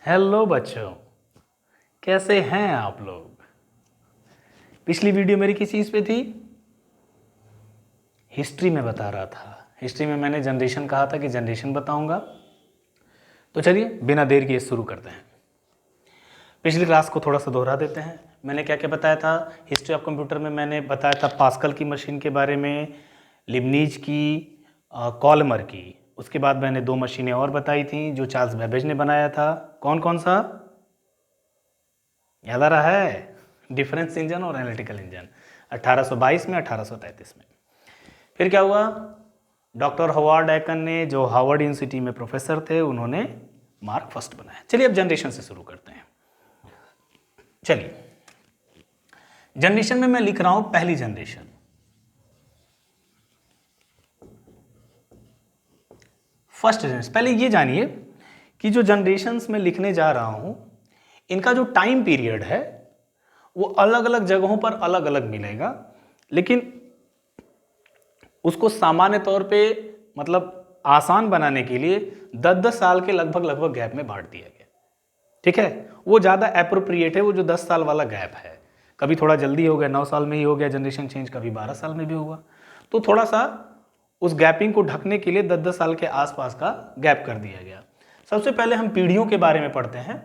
Hello बच्चों, कैसे हैं आप लोग। पिछली वीडियो मेरी किस चीज़ पे थी? हिस्ट्री में बता रहा था। हिस्ट्री में मैंने जनरेशन कहा था कि जनरेशन बताऊंगा। तो चलिए बिना देर किए शुरू करते हैं। पिछली क्लास को थोड़ा सा दोहरा देते हैं। मैंने क्या क्या बताया था हिस्ट्री ऑफ कंप्यूटर में? मैंने बताया था पास्कल की मशीन के बारे में, लिबनीज की, कॉलमर की। उसके बाद मैंने दो मशीनें और बताई थी जो चार्ल्स बेबेज ने बनाया था। कौन कौन सा याद आ रहा है? डिफरेंस इंजन और एनालिटिकल इंजन 1822 में, 1833 में। फिर क्या हुआ? डॉक्टर हॉवर्ड एकर ने, जो हार्वर्ड यूनिवर्सिटी में प्रोफेसर थे, उन्होंने मार्क फर्स्ट बनाया। चलिए अब जनरेशन से शुरू करते हैं। चलिए जनरेशन में मैं लिख रहा हूं पहली जनरेशन। First generation. पहले ये जानिए कि जो जनरेशन्स में लिखने जा रहा हूं इनका जो टाइम पीरियड है वो अलग अलग जगहों पर अलग अलग मिलेगा, लेकिन उसको सामान्य तौर पे मतलब आसान बनाने के लिए 10-10 साल के लगभग गैप में बांट दिया गया। ठीक है, वो ज़्यादा एप्रोप्रिएट है। वो जो 10 साल वाला गैप है, कभी थोड़ा जल्दी हो गया, 9 साल में ही हो गया जनरेशन चेंज, कभी 12 साल में भी हुआ, तो थोड़ा सा उस गैपिंग को ढकने के लिए 10-10 साल के आसपास का गैप कर दिया गया। सबसे पहले हम पीढ़ियों के बारे में पढ़ते हैं।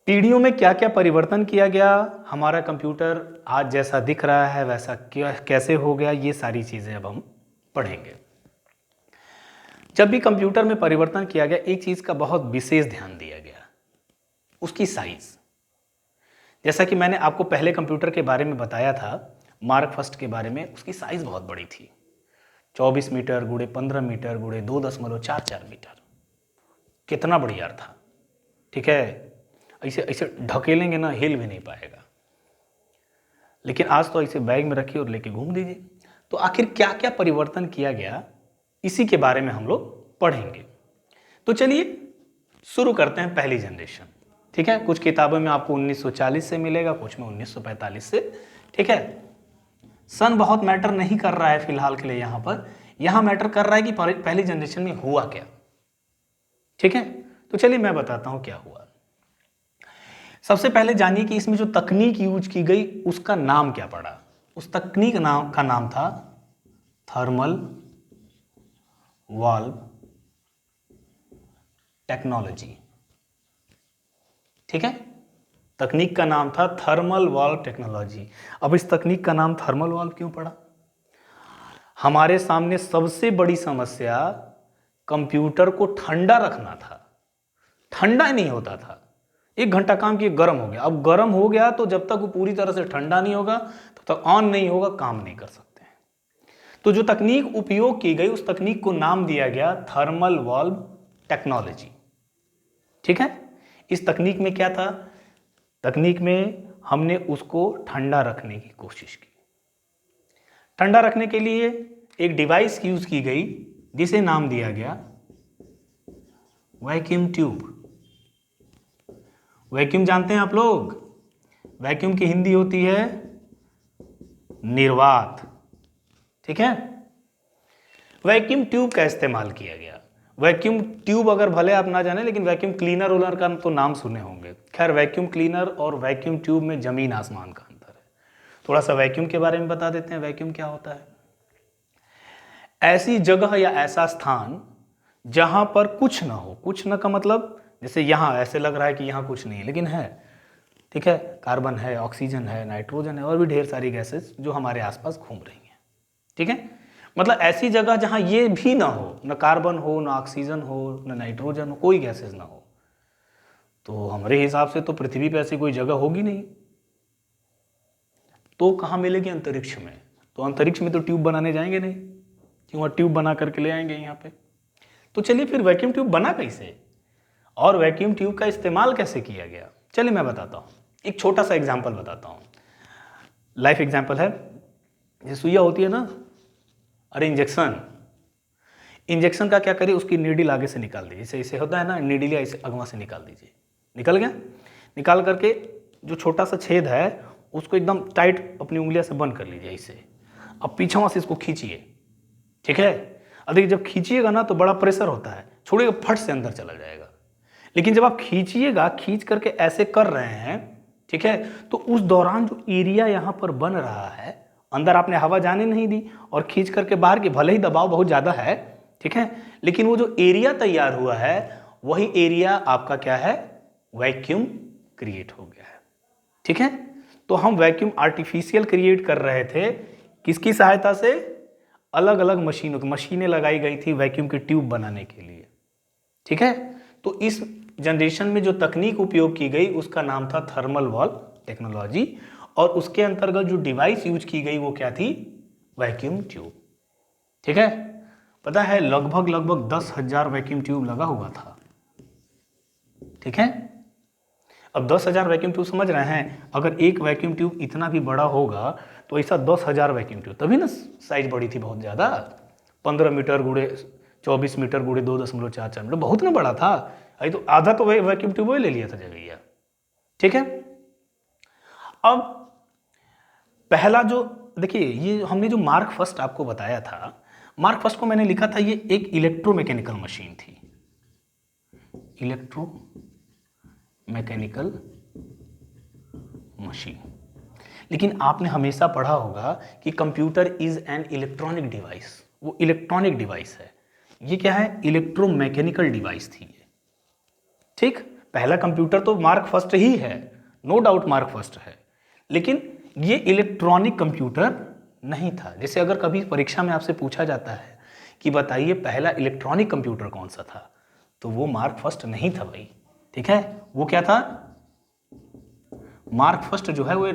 पीढ़ियों में क्या क्या परिवर्तन किया गया, हमारा कंप्यूटर आज जैसा दिख रहा है वैसा क्या कैसे हो गया, ये सारी चीज़ें अब हम पढ़ेंगे। जब भी कंप्यूटर में परिवर्तन किया गया, एक चीज़ का बहुत विशेष ध्यान दिया गया, उसकी साइज। जैसा कि मैंने आपको पहले कंप्यूटर के बारे में बताया था, मार्क फर्स्ट के बारे में, उसकी साइज बहुत बड़ी थी। 24 मीटर गुणे 15 मीटर गुणे 2.44 मीटर। कितना बढ़िया था। ठीक है, ऐसे ऐसे ढकेलेंगे ना, हिल भी नहीं पाएगा। लेकिन आज तो ऐसे बैग में रखिए और लेके घूम दीजिए। तो आखिर क्या क्या परिवर्तन किया गया, इसी के बारे में हम लोग पढ़ेंगे। तो चलिए शुरू करते हैं पहली जनरेशन। ठीक है, कुछ किताबों में आपको 1940 से मिलेगा, कुछ में 1945 से। ठीक है, सन बहुत मैटर नहीं कर रहा है फिलहाल के लिए। यहां मैटर कर रहा है कि पहली जनरेशन में हुआ क्या। ठीक है, तो चलिए मैं बताता हूं क्या हुआ। सबसे पहले जानिए कि इसमें जो तकनीक यूज की गई उसका नाम क्या पड़ा। उस तकनीक का नाम था थर्मल वाल्व टेक्नोलॉजी। ठीक है, तकनीक का नाम था थर्मल वाल्व टेक्नोलॉजी। अब इस तकनीक का नाम थर्मल वाल्व क्यों पड़ा? हमारे सामने सबसे बड़ी समस्या कंप्यूटर को ठंडा रखना था। ठंडा ही नहीं होता था। 1 घंटा काम किए, गर्म हो गया। अब गर्म हो गया तो जब तक वो पूरी तरह से ठंडा नहीं होगा तब तक ऑन नहीं होगा, काम नहीं कर सकते। तो जो तकनीक उपयोग की गई उस तकनीक को नाम दिया गया थर्मल वाल्व टेक्नोलॉजी। ठीक है, इस तकनीक में क्या था? तकनीक में हमने उसको ठंडा रखने की कोशिश की। ठंडा रखने के लिए एक डिवाइस यूज की गई जिसे नाम दिया गया वैक्यूम ट्यूब। वैक्यूम जानते हैं आप लोग? वैक्यूम की हिंदी होती है निर्वात। ठीक है, वैक्यूम ट्यूब का इस्तेमाल किया गया। वैक्यूम ट्यूब अगर भले आप ना जाने, लेकिन वैक्यूम क्लीनर उलर का तो नाम सुने होंगे। खैर, वैक्यूम क्लीनर और वैक्यूम ट्यूब में जमीन आसमान का अंतर है। थोड़ा सा वैक्यूम के बारे में बता देते हैं। वैक्यूम क्या होता है? ऐसी जगह या ऐसा स्थान जहां पर कुछ ना हो। कुछ ना का मतलब, जैसे यहां ऐसे लग रहा है कि यहां कुछ नहीं है, लेकिन है। ठीक है, कार्बन है, ऑक्सीजन है, नाइट्रोजन है और भी ढेर सारी गैसेस जो हमारे आसपास घूम रही हैं। ठीक है, मतलब ऐसी जगह जहां ये भी ना हो, ना कार्बन हो, ना ऑक्सीजन हो, ना नाइट्रोजन हो, कोई गैसेस ना हो। तो हमारे हिसाब से तो पृथ्वी पर ऐसी कोई जगह होगी नहीं। तो कहाँ मिलेगी? अंतरिक्ष में। तो अंतरिक्ष में तो ट्यूब बनाने जाएंगे नहीं कि वहाँ ट्यूब बना करके ले आएंगे यहाँ पे। तो चलिए फिर वैक्यूम ट्यूब बना कैसे और वैक्यूम ट्यूब का इस्तेमाल कैसे किया गया, चलिए मैं बताता हूँ। एक छोटा सा एग्जाम्पल बताता हूँ, लाइफ एग्जाम्पल है। ये सुइया होती है ना, अरे इंजेक्शन का क्या करिए, उसकी नीडल आगे से निकाल दीजिए। जैसे इसे होता है ना, नीडल या इसे अगवा से निकाल दीजिए। निकल गया। निकाल करके जो छोटा सा छेद है उसको एकदम टाइट अपनी उंगलियां से बंद कर लीजिए इसे। अब पीछे से इसको खींचिए। ठीक है, अधिक जब खींचिएगा ना तो बड़ा प्रेशर होता है, छोड़िएगा फट से अंदर चला जाएगा। लेकिन जब आप खींचिएगा, खींच करके ऐसे कर रहे हैं, ठीक है, तो उस दौरान जो एरिया यहाँ पर बन रहा है, अंदर आपने हवा जाने नहीं दी और खींच करके बाहर की, भले ही दबाव बहुत ज़्यादा है, ठीक है, लेकिन वो जो एरिया तैयार हुआ है वही एरिया आपका क्या है, वैक्यूम क्रिएट हो गया है। ठीक है, तो हम वैक्यूम आर्टिफिशियल क्रिएट कर रहे थे, किसकी सहायता से, अलग अलग मशीनें लगाई गई थी वैक्यूम की ट्यूब बनाने के लिए। ठीक है, तो इस जनरेशन में जो तकनीक उपयोग की गई उसका नाम था थर्मल वाल्व टेक्नोलॉजी, और उसके अंतर्गत जो डिवाइस यूज की गई वो क्या थी, वैक्यूम ट्यूब। ठीक है, पता है लगभग 10,000 वैक्यूम ट्यूब लगा हुआ था। ठीक है, अब 10,000 वैक्यूम ट्यूब समझ रहे हैं, अगर एक वैक्यूम ट्यूब इतना भी बड़ा होगा तो ऐसा 10,000 वैक्यूम ट्यूब, तभी ना साइज बड़ी थी बहुत ज़्यादा, 15 मीटर गुड़े 24 मीटर गुड़े 2.44 मीटर, बहुत ना बड़ा था। अभी तो आधा तो वही वैक्यूम ट्यूब वही ले लिया था जगह। ठीक है, अब पहला जो देखिए, ये हमने जो मार्क फर्स्ट आपको बताया था, मार्क फर्स्ट को मैंने लिखा था ये एक इलेक्ट्रोमैकेनिकल मशीन थी, इलेक्ट्रोमैकेनिकल मशीन। लेकिन आपने हमेशा पढ़ा होगा कि computer is an electronic device, वो इलेक्ट्रॉनिक डिवाइस है। ये क्या है, इलेक्ट्रोमैकेनिकल डिवाइस थी ये। ठीक, पहला कंप्यूटर तो मार्क फर्स्ट ही है, नो डाउट मार्क फर्स्ट है, लेकिन ये इलेक्ट्रॉनिक कंप्यूटर नहीं था। जैसे अगर कभी परीक्षा में आपसे पूछा जाता है कि बताइए पहला इलेक्ट्रॉनिक कंप्यूटर कौन सा था, तो वो मार्क फर्स्ट नहीं था भाई। ठीक है, वो क्या था, मार्क फर्स्ट जो है वो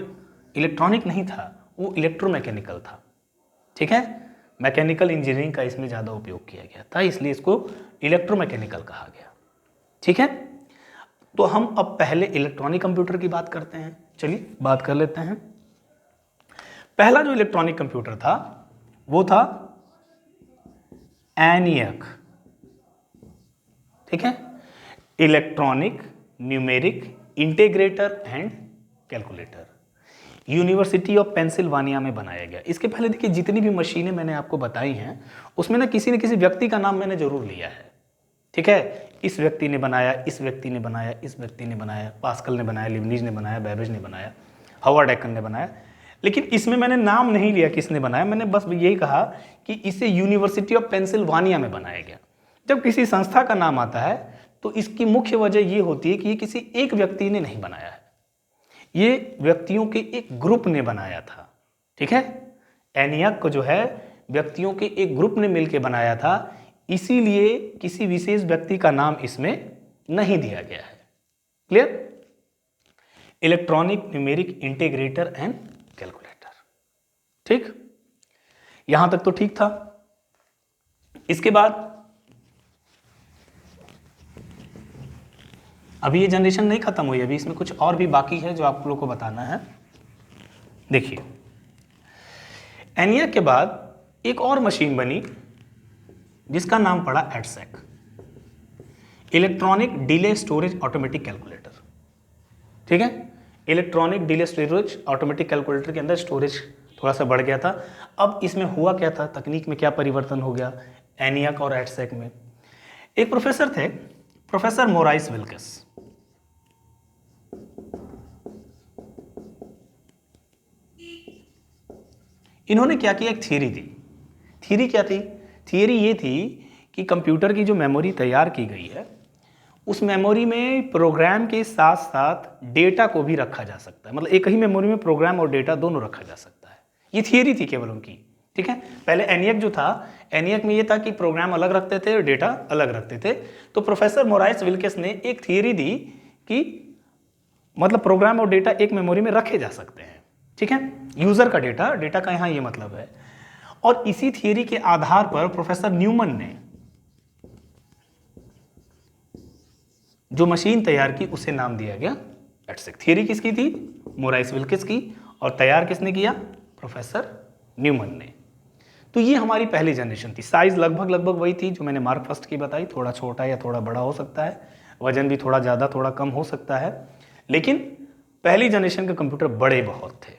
इलेक्ट्रॉनिक नहीं था, वो इलेक्ट्रोमैकेनिकल था। ठीक है, मैकेनिकल इंजीनियरिंग का इसमें ज़्यादा उपयोग किया गया था, इसलिए इसको इलेक्ट्रोमैकेनिकल कहा गया। ठीक है, तो हम अब पहले इलेक्ट्रॉनिक कंप्यूटर की बात करते हैं, चलिए बात कर लेते हैं। पहला जो इलेक्ट्रॉनिक कंप्यूटर था वो था ENIAC। ठीक है, electronic numeric integrator and calculator, university of Pennsylvania में बनाया गया। इसके पहले देखिए जितनी भी मशीनें मैंने आपको बताई हैं उसमें ना किसी न किसी व्यक्ति का नाम मैंने जरूर लिया है। ठीक है, इस व्यक्ति ने बनाया, इस व्यक्ति ने बनाया, इस व्यक्ति ने बनाया, पास्कल ने बनाया, लिबनीज ने बनाया, बैबेज ने बनाया, हावर्ड एटकिंसन ने बनाया, लेकिन इसमें मैंने नाम नहीं लिया किसने बनाया, मैंने बस यही कहा कि इसे यूनिवर्सिटी ऑफ पेंसिल्वानिया में बनाया गया। जब किसी संस्था का नाम आता है तो इसकी मुख्य वजह ये होती है कि ये किसी एक व्यक्ति ने नहीं बनाया है, ये व्यक्तियों के एक ग्रुप ने बनाया था। ठीक है, ENIAC को जो है व्यक्तियों के एक ग्रुप ने मिलकर बनाया था, इसीलिए किसी विशेष व्यक्ति का नाम इसमें नहीं दिया गया है। Clear, electronic numeric integrator and calculator. ठीक, यहां तक तो ठीक था। इसके बाद अभी ये जनरेशन नहीं खत्म हुई, अभी इसमें कुछ और भी बाकी है जो आप लोगों को बताना है। देखिए, ENIAC के बाद एक और मशीन बनी जिसका नाम पड़ा EDSEC, electronic delay storage automatic calculator. ठीक है, electronic delay storage automatic calculator के अंदर स्टोरेज थोड़ा सा बढ़ गया था। अब इसमें हुआ क्या था, तकनीक में क्या परिवर्तन हो गया ENIAC और EDSEC में। एक प्रोफेसर थे, प्रोफेसर मोराइस विल्किस। इन्होंने क्या किया, एक थियरी दी। थियरी क्या थी, थियरी ये थी कि कंप्यूटर की जो मेमोरी तैयार की गई है उस मेमोरी में प्रोग्राम के साथ साथ डेटा को भी रखा जा सकता है, मतलब एक ही मेमोरी में प्रोग्राम और डेटा दोनों रखा जा सकता है। ये थियरी थी केवल उनकी। ठीक है, पहले ENIAC जो था, ENIAC में ये था कि प्रोग्राम अलग रखते थे और डेटा अलग रखते थे। तो प्रोफेसर मोराइस विल्किस ने एक थियरी दी कि मतलब प्रोग्राम और डेटा एक मेमोरी में रखे जा सकते हैं। ठीक है, यूजर का डेटा का यहाँ ये मतलब है। और इसी थियरी के आधार पर प्रोफेसर न्यूमन ने जो मशीन तैयार की उसे नाम दिया गया EDSEC। थियरी किसकी थी, मोराइस विल्किस की, और तैयार किसने किया, प्रोफेसर न्यूमन ने। तो ये हमारी पहली जनरेशन थी। साइज लगभग वही थी जो मैंने मार्क फर्स्ट की बताई, थोड़ा छोटा या थोड़ा बड़ा हो सकता है, वजन भी थोड़ा ज़्यादा थोड़ा कम हो सकता है, लेकिन पहली जनरेशन के कंप्यूटर बड़े बहुत थे।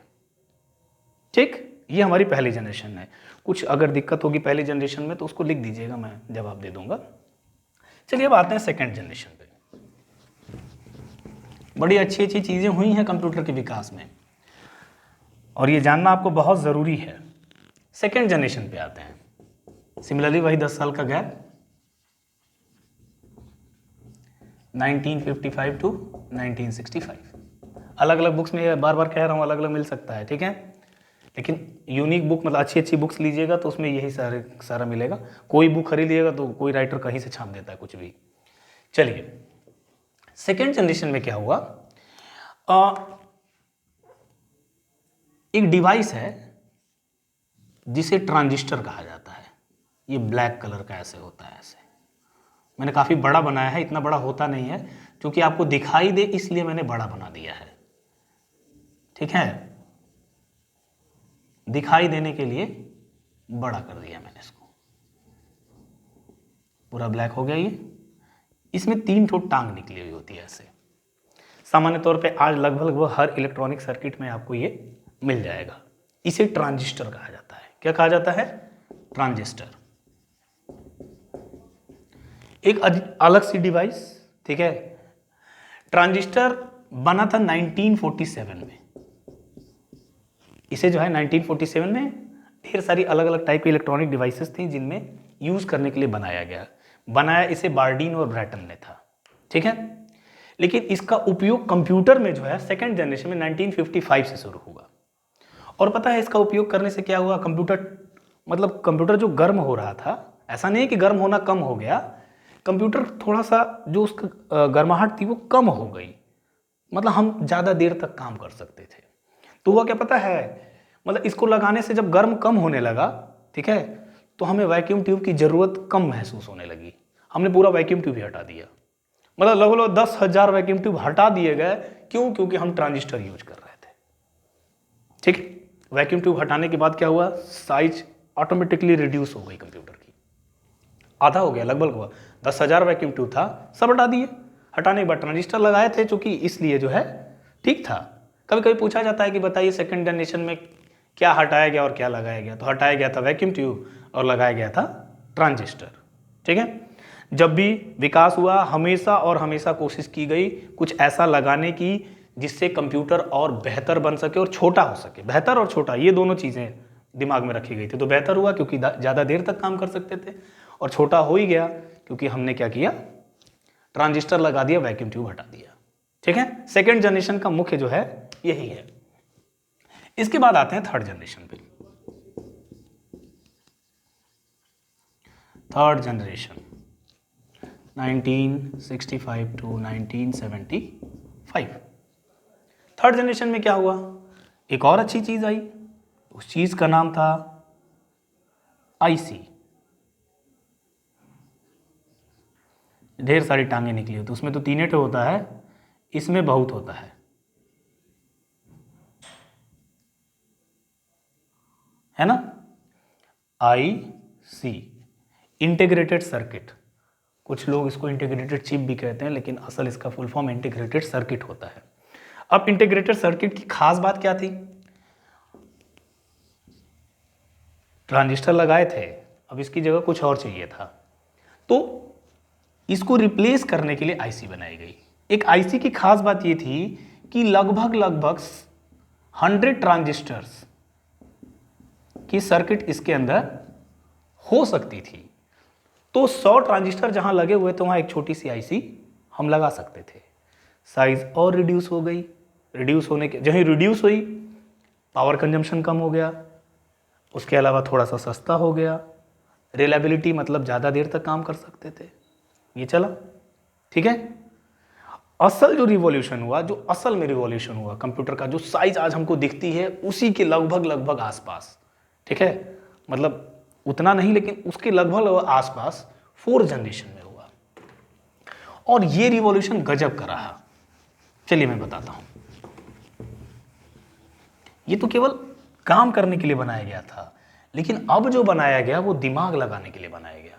ठीक, ये हमारी पहली जनरेशन है। कुछ अगर दिक्कत होगी पहली जनरेशन में तो उसको लिख दीजिएगा, मैं जवाब दे दूंगा। चलिए अब आते हैं सेकेंड जनरेशन पे। बड़ी अच्छी अच्छी चीज़ें हुई हैं कंप्यूटर के विकास में, और ये जानना आपको बहुत ज़रूरी है। सेकेंड जनरेशन पे आते हैं। सिमिलरली वही 10 साल का गैप, 1955 टू 1965। अलग अलग बुक्स में, बार बार कह रहा हूँ, अलग अलग मिल सकता है, ठीक है, लेकिन यूनिक बुक मतलब अच्छी अच्छी बुक्स लीजिएगा तो उसमें यही सारा मिलेगा। कोई बुक खरीद लीजिएगा तो कोई राइटर कहीं से छाप देता है कुछ भी। चलिए, सेकेंड जनरेशन में क्या हुआ, एक डिवाइस है जिसे ट्रांजिस्टर कहा जाता है। ये ब्लैक कलर का ऐसे होता है, ऐसे मैंने काफ़ी बड़ा बनाया है, इतना बड़ा होता नहीं है, क्योंकि आपको दिखाई दे इसलिए मैंने बड़ा बना दिया है, ठीक है, दिखाई देने के लिए बड़ा कर दिया मैंने इसको। पूरा ब्लैक हो गया ये। इसमें 3 ठो टांग निकली हुई होती है ऐसे। सामान्य तौर पे आज लगभग हर इलेक्ट्रॉनिक सर्किट में आपको ये मिल जाएगा। इसे ट्रांजिस्टर कहा जाता है। क्या कहा जाता है? ट्रांजिस्टर। एक अलग सी डिवाइस, ठीक है। ट्रांजिस्टर बना था 1947 में। इसे जो है 1947 में ढेर सारी अलग अलग टाइप की इलेक्ट्रॉनिक डिवाइसेस थी जिनमें यूज करने के लिए बनाया गया। बनाया इसे बार्डीन और ब्रैटन ने था, ठीक है। लेकिन इसका उपयोग कंप्यूटर में जो है सेकेंड जनरेशन में 1955 से शुरू हुआ। और पता है इसका उपयोग करने से क्या हुआ? कंप्यूटर जो गर्म हो रहा था, ऐसा नहीं है कि गर्म होना कम हो गया, कंप्यूटर थोड़ा सा जो उसका गर्माहट थी वो कम हो गई, मतलब हम ज़्यादा देर तक काम कर सकते थे। तो हुआ क्या पता है, मतलब इसको लगाने से जब गर्म कम होने लगा, ठीक है, तो हमें वैक्यूम ट्यूब की ज़रूरत कम महसूस होने लगी। हमने पूरा वैक्यूम ट्यूब ही हटा दिया, मतलब लगभग 10,000 वैक्यूम ट्यूब हटा दिए गए। क्यों? क्योंकि हम ट्रांजिस्टर यूज कर रहे थे, ठीक। वैक्यूम ट्यूब हटाने के बाद क्या हुआ? साइज ऑटोमेटिकली रिड्यूस हो गई कंप्यूटर की, आधा हो गया, लगभग हुआ। 10,000 वैक्यूम ट्यूब था, सब हटा दिए। हटाने के बाद ट्रांजिस्टर लगाए थे, चूंकि इसलिए जो है ठीक था। कभी कभी पूछा जाता है कि बताइए सेकंड जनरेशन में क्या हटाया गया और क्या लगाया गया? तो हटाया गया था वैक्यूम ट्यूब और लगाया गया था ट्रांजिस्टर, ठीक है। जब भी विकास हुआ हमेशा और हमेशा कोशिश की गई कुछ ऐसा लगाने की जिससे कंप्यूटर और बेहतर बन सके और छोटा हो सके। बेहतर और छोटा, ये दोनों चीज़ें दिमाग में रखी गई थी। तो बेहतर हुआ क्योंकि ज़्यादा देर तक काम कर सकते थे, और छोटा हो ही गया क्योंकि हमने क्या किया? ट्रांजिस्टर लगा दिया, वैक्यूम ट्यूब हटा दिया, ठीक है। सेकेंड जनरेशन का मुख्य जो है यही है। इसके बाद आते हैं थर्ड जनरेशन पे। Third generation 1965 to 1975। Third generation में क्या हुआ? एक और अच्छी चीज आई, उस चीज का नाम था आईसी। ढेर सारी टांगे निकली होती, उसमें तो 3 होता है, इसमें बहुत होता है ना। IC, integrated circuit. कुछ लोग इसको इंटीग्रेटेड चिप भी कहते हैं, लेकिन असल इसका फुल फॉर्म इंटीग्रेटेड सर्किट होता है। अब इंटीग्रेटेड सर्किट की खास बात क्या थी? ट्रांजिस्टर लगाए थे, अब इसकी जगह कुछ और चाहिए था, तो इसको रिप्लेस करने के लिए आईसी बनाई गई। एक आईसी की खास बात ये थी कि लगभग 100 ट्रांजिस्टर्स की सर्किट इसके अंदर हो सकती थी। तो 100 ट्रांजिस्टर जहां लगे हुए थे वहां एक छोटी सी आईसी हम लगा सकते थे। साइज और रिड्यूस हो गई। रिड्यूस होने के जहीं रिड्यूस हुई, पावर कंजम्पशन कम हो गया, उसके अलावा थोड़ा सा सस्ता हो गया, रिलायबिलिटी मतलब ज़्यादा देर तक काम कर सकते थे। ये चला, ठीक है। असल जो रिवॉल्यूशन हुआ, जो असल में रिवॉल्यूशन हुआ कंप्यूटर का, जो साइज आज हमको दिखती है उसी के लगभग आसपास, ठीक है, मतलब उतना नहीं लेकिन उसके लगभग आसपास 4th जनरेशन में हुआ। और ये रिवॉल्यूशन गजब का रहा। चलिए मैं बताता हूं। ये तो केवल काम करने के लिए बनाया गया था, लेकिन अब जो बनाया गया वो दिमाग लगाने के लिए बनाया गया।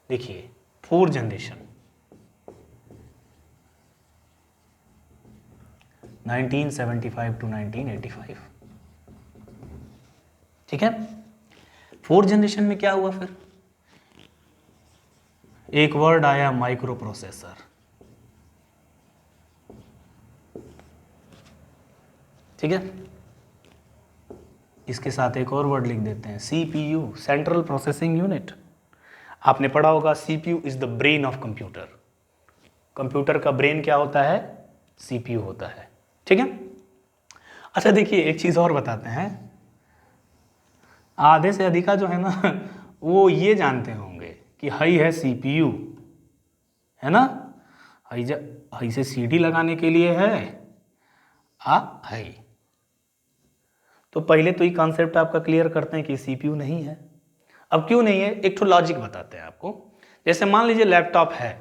देखिए 4th जनरेशन 1975 टू 1985, ठीक है। 4th जनरेशन में क्या हुआ फिर? एक वर्ड आया, माइक्रो प्रोसेसर। ठीक है, इसके साथ एक और वर्ड लिख देते हैं, CPU, सेंट्रल प्रोसेसिंग यूनिट। आपने पढ़ा होगा CPU is the brain of computer. Computer का ब्रेन क्या होता है? CPU होता है। ठीक है, अच्छा देखिए एक चीज और बताते हैं, आधे से अधिका जो है ना वो ये जानते होंगे कि हई है CPU, है ना, हई से CD लगाने के लिए है हई। तो पहले तो ये कॉन्सेप्ट आपका क्लियर करते हैं कि CPU नहीं है। अब क्यों नहीं है, एक तो लॉजिक बताते हैं आपको। जैसे मान लीजिए लैपटॉप है,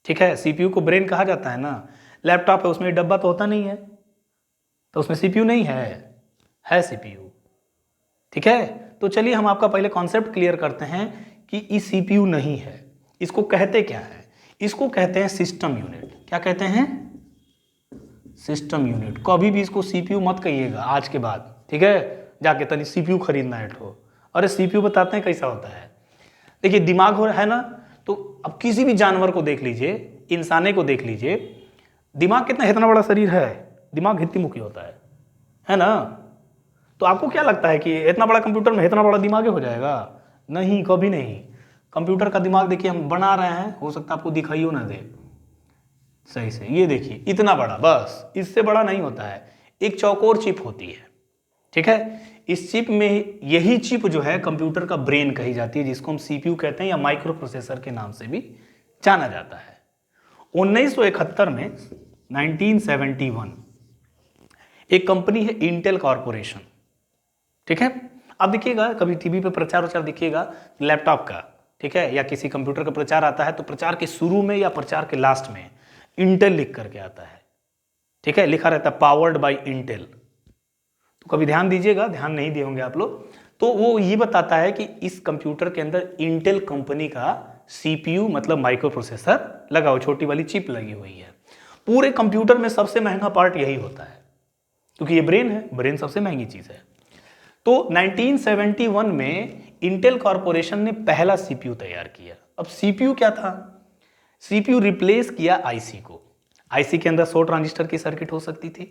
ठीक है, CPU को ब्रेन कहा जाता है ना, लैपटॉप है उसमें डब्बा तो होता नहीं है, तो उसमें CPU नहीं है CPU। ठीक है, तो चलिए हम आपका पहले कॉन्सेप्ट क्लियर करते हैं कि ये CPU नहीं है। इसको कहते क्या है? इसको कहते हैं सिस्टम यूनिट। क्या कहते हैं? System unit. कभी भी इसको CPU मत कहिएगा आज के बाद, ठीक है, जाके तनी CPU खरीदना है तो। अरे CPU बताते हैं कैसा होता है। देखिए दिमाग हो है ना, तो अब किसी भी जानवर को देख लीजिए, इंसाने को देख लीजिए, दिमाग कितना, इतना बड़ा शरीर है, दिमाग हित्तीमुखी होता है ना। तो आपको क्या लगता है कि इतना बड़ा कंप्यूटर में इतना बड़ा दिमाग हो जाएगा? नहीं, कभी नहीं। कंप्यूटर का दिमाग देखिए हम बना रहे हैं, हो सकता है आपको दिखाई हो ना दे सही से, ये देखिए इतना बड़ा, बस इससे बड़ा नहीं होता है। एक चौकोर चिप होती है, ठीक है, इस चिप में यही चिप जो है कंप्यूटर का ब्रेन कही जाती है, जिसको हम CPU कहते हैं या माइक्रो प्रोसेसर के नाम से भी जाना जाता है। 1971 में 1971 एक कंपनी है इंटेल कॉर्पोरेशन, ठीक है। अब देखिएगा कभी टीवी पे प्रचार उचार देखिएगा लैपटॉप का, ठीक है, या किसी कंप्यूटर का प्रचार आता है तो प्रचार के शुरू में या प्रचार के लास्ट में इंटेल लिख करके आता है, ठीक है, लिखा रहता है पावर्ड बाय इंटेल। तो कभी ध्यान दीजिएगा, ध्यान नहीं दिए होंगे आप लोग, तो वो ये बताता है कि इस कंप्यूटर के अंदर इंटेल कंपनी का CPU मतलब माइक्रो प्रोसेसर लगा हुआ, छोटी वाली चिप लगी हुई है। पूरे कंप्यूटर में सबसे महंगा पार्ट यही होता है, क्योंकि ये ब्रेन है, ब्रेन सबसे महंगी चीज है। तो 1971 में इंटेल कॉर्पोरेशन ने पहला CPU तैयार किया। अब CPU क्या था? CPU रिप्लेस किया IC को। IC के अंदर 100 ट्रांजिस्टर की सर्किट हो सकती थी,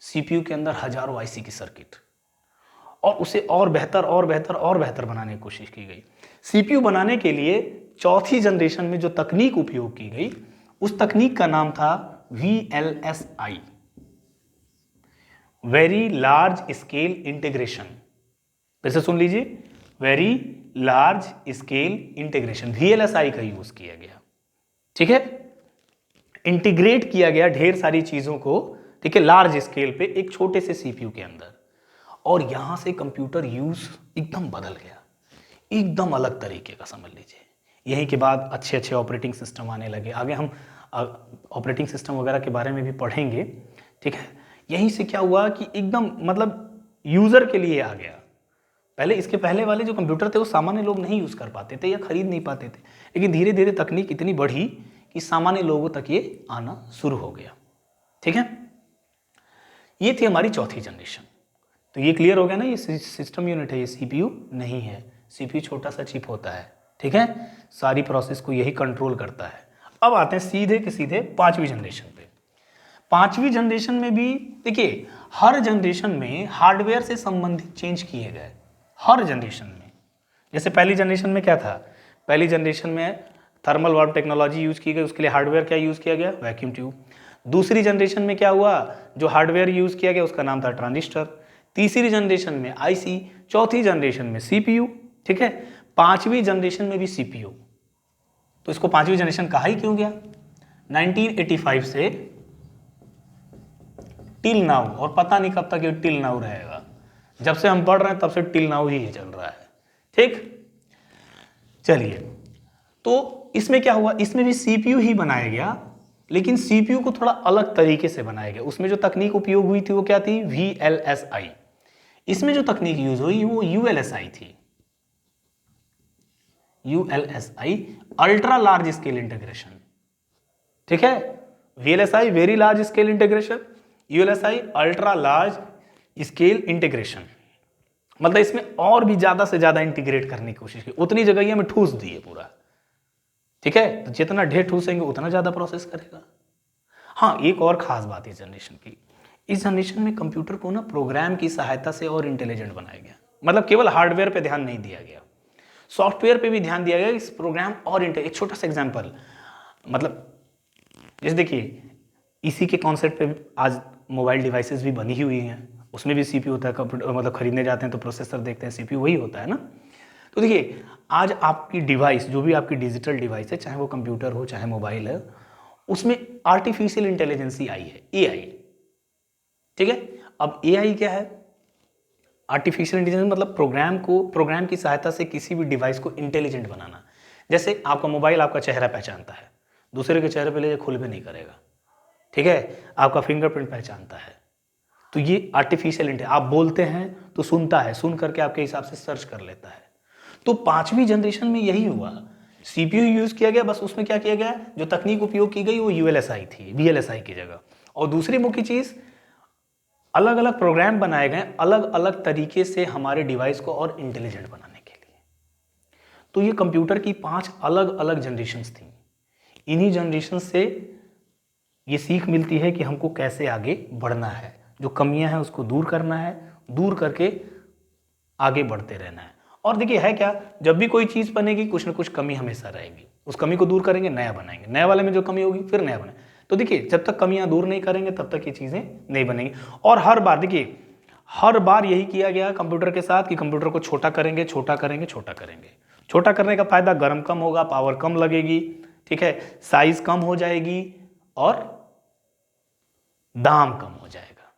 CPU के अंदर हजारों IC की सर्किट, और उसे और बेहतर और बेहतर और बेहतर बनाने की कोशिश की गई। CPU बनाने के लिए चौथी जनरेशन में जो तकनीक उपयोग की गई, उस तकनीक का नाम था VLSI, very large scale integration. फिर से सुन लीजिए, very large scale integration, VLSI का यूज किया गया, ठीक है। इंटीग्रेट किया गया ढेर सारी चीजों को, ठीक है, लार्ज स्केल पे एक छोटे से CPU के अंदर, और यहां से कंप्यूटर यूज एकदम बदल गया, एकदम अलग तरीके का, समझ लीजिए। यहीं के बाद अच्छे अच्छे ऑपरेटिंग सिस्टम आने लगे। आगे हम ऑपरेटिंग सिस्टम वगैरह के बारे में भी पढ़ेंगे, ठीक है। यहीं से क्या हुआ कि एकदम मतलब यूजर के लिए आ गया। पहले इसके पहले वाले जो कंप्यूटर थे वो सामान्य लोग नहीं यूज कर पाते थे या खरीद नहीं पाते थे, लेकिन धीरे धीरे तकनीक इतनी बढ़ी कि सामान्य लोगों तक ये आना शुरू हो गया, ठीक है। ये थी हमारी चौथी जनरेशन। तो ये क्लियर हो गया ना, ये सिस्टम यूनिट है, ये CPU नहीं है। CPU छोटा सा चिप होता है, ठीक है, सारी प्रोसेस को यही कंट्रोल करता है। अब आते हैं सीधे के सीधे पांचवी जनरेशन पे। पांचवी जनरेशन में भी देखिए, हर जनरेशन में हार्डवेयर से संबंधित चेंज किए गए, हर जनरेशन में। जैसे पहली जनरेशन में क्या था? पहली जनरेशन में थर्मल वाल्व टेक्नोलॉजी यूज की गई, उसके लिए हार्डवेयर क्या यूज किया गया? Vacuum tube. दूसरी जनरेशन में क्या हुआ? जो हार्डवेयर यूज किया गया उसका नाम था ट्रांजिस्टर। तीसरी जनरेशन में IC, चौथी जनरेशन में CPU, ठीक है, पांचवी जनरेशन में भी CPU। तो इसको पांचवी जनरेशन कहा ही क्यों गया? 1985 से टिल नाउ, और पता नहीं कब तक ये टिल नाउ रहेगा। जब से हम पढ़ रहे हैं तब से टिल नाउ ही चल रहा है, ठीक। चलिए, तो इसमें क्या हुआ? इसमें भी CPU ही बनाया गया, लेकिन CPU को थोड़ा अलग तरीके से बनाया गया। उसमें जो तकनीक उपयोग हुई थी वो क्या थी? VLSI। इसमें जो तकनीक यूज हुई वो ULSI थी। ULSI, ultra large scale integration, ठीक है। VLSI very large scale integration, ULSI ultra large scale integration. मतलब इसमें और भी ज्यादा से ज्यादा इंटीग्रेट करने की कोशिश की, उतनी जगह ही हमें ठूस दिए पूरा, ठीक है। तो जितना ढेर ठूसेंगे उतना ज्यादा प्रोसेस करेगा। हाँ, एक और खास बात है जनरेशन की, इस जनरेशन में कंप्यूटर को ना प्रोग्राम की सहायता से और इंटेलिजेंट बनाया गया, मतलब केवल हार्डवेयर पे ध्यान नहीं दिया गया, सॉफ्टवेयर पे भी ध्यान दिया गया। इस प्रोग्राम और एक छोटा सा एग्जांपल, मतलब जैसे देखिए इसी के कॉन्सेप्ट पे आज मोबाइल डिवाइसेस भी बनी ही हुई हैं, उसमें भी सीपीयू होता है। कंप्यूटर मतलब खरीदने जाते हैं तो प्रोसेसर देखते हैं, सीपीयू वही होता है ना। तो देखिए आज आपकी डिवाइस, जो भी आपकी डिजिटल डिवाइस है, चाहे वो कंप्यूटर हो चाहे मोबाइल है, उसमें आर्टिफिशियल इंटेलिजेंसी आई है, एआई। ठीक है, अब एआई क्या है? आर्टिफिशियल इंटेलिजेंस मतलब प्रोग्राम की सहायता से किसी भी डिवाइस को इंटेलिजेंट बनाना। जैसे आपका मोबाइल आपका चेहरा पहचानता है, दूसरे के चेहरे पे ले खुल भी नहीं करेगा। ठीक है, आपका फिंगरप्रिंट पहचानता है, तो ये आर्टिफिशियल इंटेलिजेंस। आप बोलते हैं तो सुनता है, सुन करके आपके हिसाब से सर्च कर लेता है। तो 5वीं जनरेशन में यही हुआ, सीपीयू यूज किया गया, बस उसमें क्या किया गया, जो तकनीक उपयोग की गई वो यूएलएसआई थी, वीएलएसआई की जगह। और दूसरी मुख्य चीज, अलग अलग प्रोग्राम बनाए गए अलग अलग तरीके से हमारे डिवाइस को और इंटेलिजेंट बनाने के लिए। तो ये कंप्यूटर की 5 अलग अलग जनरेशन्स थी। इन्हीं जनरेशन से ये सीख मिलती है कि हमको कैसे आगे बढ़ना है, जो कमियां हैं उसको दूर करना है, दूर करके आगे बढ़ते रहना है। और देखिए है क्या, जब भी कोई चीज़ बनेगी कुछ ना कुछ कमी हमेशा रहेगी, उस कमी को दूर करेंगे, नया बनाएंगे, नया वाले में जो कमी होगी फिर नया बनाएंगे। तो देखिए जब तक कमियां दूर नहीं करेंगे तब तक ये चीज़ें नहीं बनेंगी। और हर बार देखिए, हर बार यही किया गया कंप्यूटर के साथ कि कंप्यूटर को छोटा करेंगे, छोटा करेंगे, छोटा करेंगे। छोटा करने का फायदा, गर्म कम होगा, पावर कम लगेगी, ठीक है, साइज कम हो जाएगी और दाम कम हो जाएगा।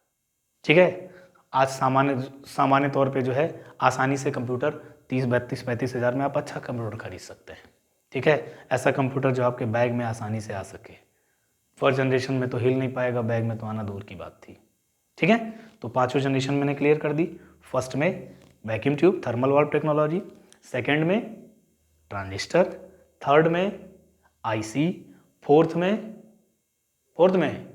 ठीक है, आज सामान्य तौर पे जो है आसानी से कंप्यूटर 30, 32, 35 हज़ार में आप अच्छा कंप्यूटर खरीद सकते हैं। ठीक है, ऐसा कंप्यूटर जो आपके बैग में आसानी से आ सके। फर्स्ट जनरेशन में तो हिल नहीं पाएगा, बैग में तो आना दूर की बात थी। ठीक है, तो 5वीं जनरेशन मैंने क्लियर कर दी। फर्स्ट में vacuum tube, thermal valve technology, second में ट्रांजिस्टर, थर्ड में आईसी, फोर्थ में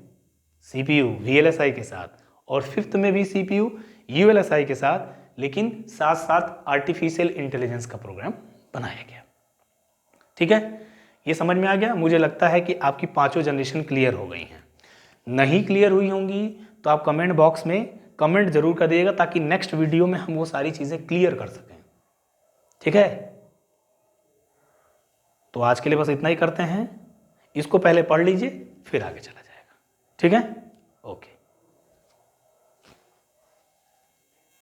सीपीयू वीएलएसआई के साथ, और फिफ्थ में भी सीपीयू यूएलएसआई के साथ, लेकिन साथ साथ आर्टिफिशियल इंटेलिजेंस का प्रोग्राम बनाया गया। ठीक है, ये समझ में आ गया। मुझे लगता है कि आपकी 5 जनरेशन क्लियर हो गई हैं। नहीं क्लियर हुई होंगी तो आप कमेंट बॉक्स में कमेंट जरूर कर दिएगा, ताकि नेक्स्ट वीडियो में हम वो सारी चीजें क्लियर कर सकें। ठीक है, तो आज के लिए बस इतना ही करते हैं। इसको पहले पढ़ लीजिए, फिर आगे चला जाएगा। ठीक है, ओके।